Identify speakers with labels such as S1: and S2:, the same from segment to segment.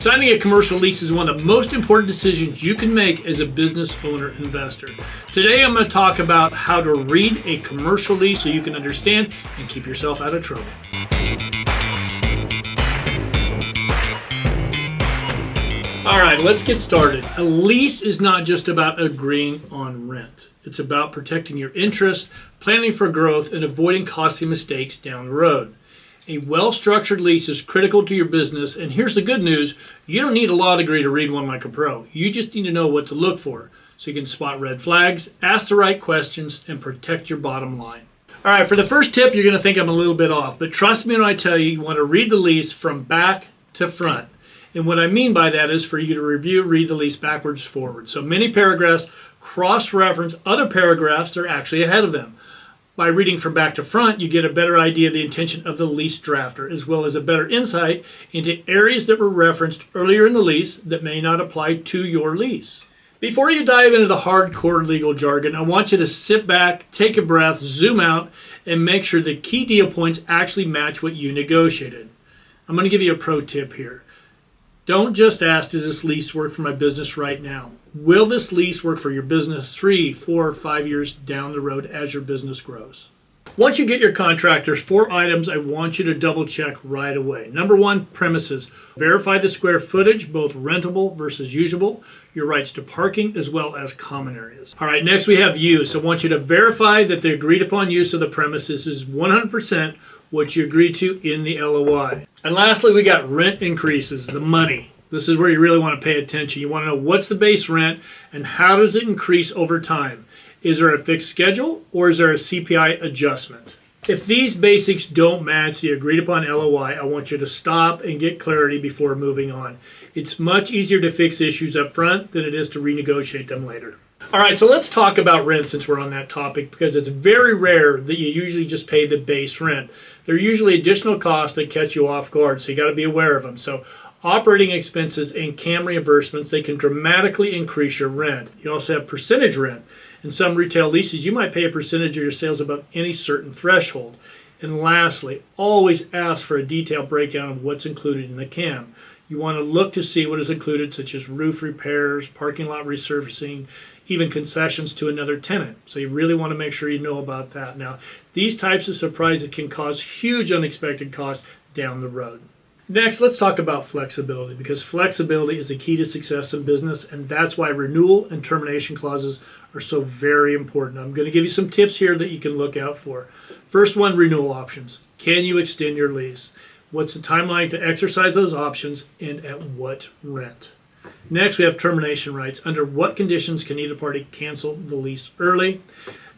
S1: Signing a commercial lease is one of the most important decisions you can make as a business owner investor. Today I'm going to talk about how to read a commercial lease so you can understand and keep yourself out of trouble. All right, let's get started. A lease is not just about agreeing on rent. It's about protecting your interests, planning for growth, and avoiding costly mistakes down the road. A well-structured lease is critical to your business, and here's the good news. You don't need a law degree to read one like a pro. You just need to know what to look for so you can spot red flags, ask the right questions, and protect your bottom line. All right, for the first tip, you're going to think I'm a little bit off, but trust me when I tell you, you want to read the lease from back to front. And what I mean by that is for you to read the lease backwards forward. So many paragraphs cross-reference other paragraphs that are actually ahead of them. By reading from back to front, you get a better idea of the intention of the lease drafter, as well as a better insight into areas that were referenced earlier in the lease that may not apply to your lease. Before you dive into the hardcore legal jargon, I want you to sit back, take a breath, zoom out, and make sure the key deal points actually match what you negotiated. I'm going to give you a pro tip here. Don't just ask, does this lease work for my business right now? Will this lease work for your business 3, 4, 5 years down the road as your business grows? Once you get your contract, there's 4 items I want you to double check right away. Number 1, premises. Verify the square footage, both rentable versus usable, your rights to parking, as well as common areas. All right, next we have use. I want you to verify that the agreed upon use of the premises is 100% what you agreed to in the LOI. And lastly, we got rent increases, the money. This is where you really want to pay attention. You want to know what's the base rent and how does it increase over time. Is there a fixed schedule or is there a CPI adjustment? If these basics don't match the agreed upon LOI, I want you to stop and get clarity before moving on. It's much easier to fix issues up front than it is to renegotiate them later. All right, so let's talk about rent since we're on that topic, because it's very rare that you usually just pay the base rent. There are usually additional costs that catch you off guard, so you got to be aware of them. So operating expenses and CAM reimbursements, they can dramatically increase your rent. You also have percentage rent. In some retail leases, you might pay a percentage of your sales above any certain threshold. And lastly, always ask for a detailed breakdown of what's included in the CAM. You want to look to see what is included, such as roof repairs, parking lot resurfacing, even concessions to another tenant. So you really want to make sure you know about that. Now, these types of surprises can cause huge unexpected costs down the road. Next, let's talk about flexibility, because flexibility is the key to success in business, and that's why renewal and termination clauses are so very important. I'm going to give you some tips here that you can look out for. First one, renewal options. Can you extend your lease? What's the timeline to exercise those options and at what rent? Next, we have termination rights. Under what conditions can either party cancel the lease early?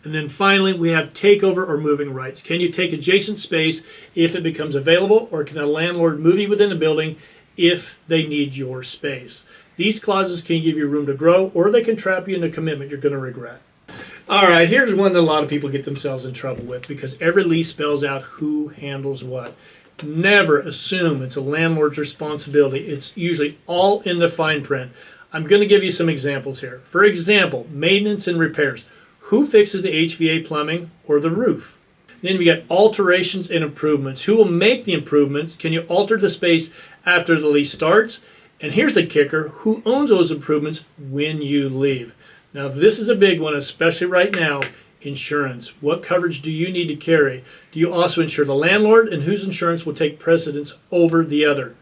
S1: And then finally, we have takeover or moving rights. Can you take adjacent space if it becomes available, or can a landlord move you within the building if they need your space? These clauses can give you room to grow, or they can trap you in a commitment you're going to regret. All right, here's one that a lot of people get themselves in trouble with, because every lease spells out who handles what. Never assume it's a landlord's responsibility. It's usually all in the fine print. I'm going to give you some examples here. For example, maintenance and repairs. Who fixes the HVA, plumbing, or the roof? Then we got alterations and improvements. Who will make the improvements? Can you alter the space after the lease starts? And here's the kicker. Who owns those improvements when you leave? Now, this is a big one, especially right now. Insurance. What coverage do you need to carry? Do you also insure the landlord, and whose insurance will take precedence over the other?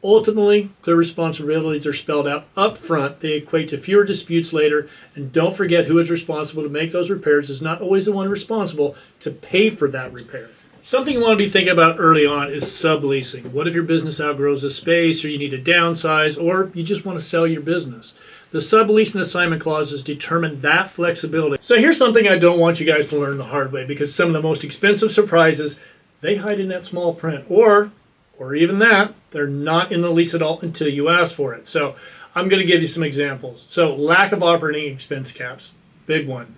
S1: Ultimately, clear responsibilities are spelled out up front. They equate to fewer disputes later, and don't forget who is responsible to make those repairs is not always the one responsible to pay for that repair. Something you want to be thinking about early on is subleasing. What if your business outgrows a space, or you need to downsize, or you just want to sell your business? The sublease and assignment clauses determine that flexibility. So here's something I don't want you guys to learn the hard way, because some of the most expensive surprises, they hide in that small print, or even that, they're not in the lease at all until you ask for it. So I'm going to give you some examples. So lack of operating expense caps, big one.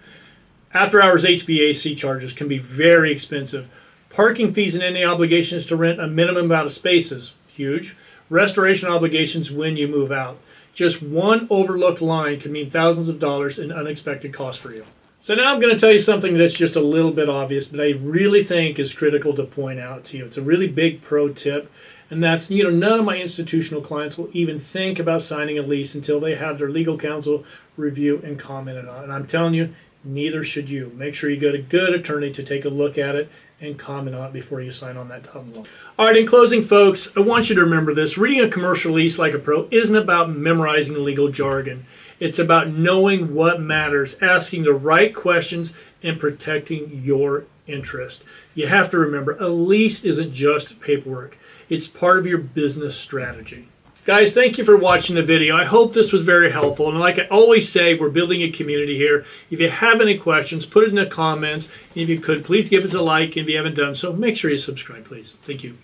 S1: After hours HVAC charges can be very expensive. Parking fees and any obligations to rent a minimum amount of spaces, huge. Restoration obligations when you move out. Just one overlooked line can mean thousands of dollars in unexpected costs for you. So now I'm going to tell you something that's just a little bit obvious, but I really think is critical to point out to you. It's a really big pro tip, And that's, none of my institutional clients will even think about signing a lease until they have their legal counsel review and comment on it. And I'm telling you, neither should you. Make sure you get a good attorney to take a look at it and comment on it before you sign on that dotted line. All right, in closing, folks, I want you to remember this. Reading a commercial lease like a pro isn't about memorizing legal jargon. It's about knowing what matters, asking the right questions, and protecting your interest. You have to remember, a lease isn't just paperwork. It's part of your business strategy. Guys, thank you for watching the video. I hope this was very helpful. And like I always say, we're building a community here. If you have any questions, put it in the comments. And if you could, please give us a like. And if you haven't done so, make sure you subscribe, please. Thank you.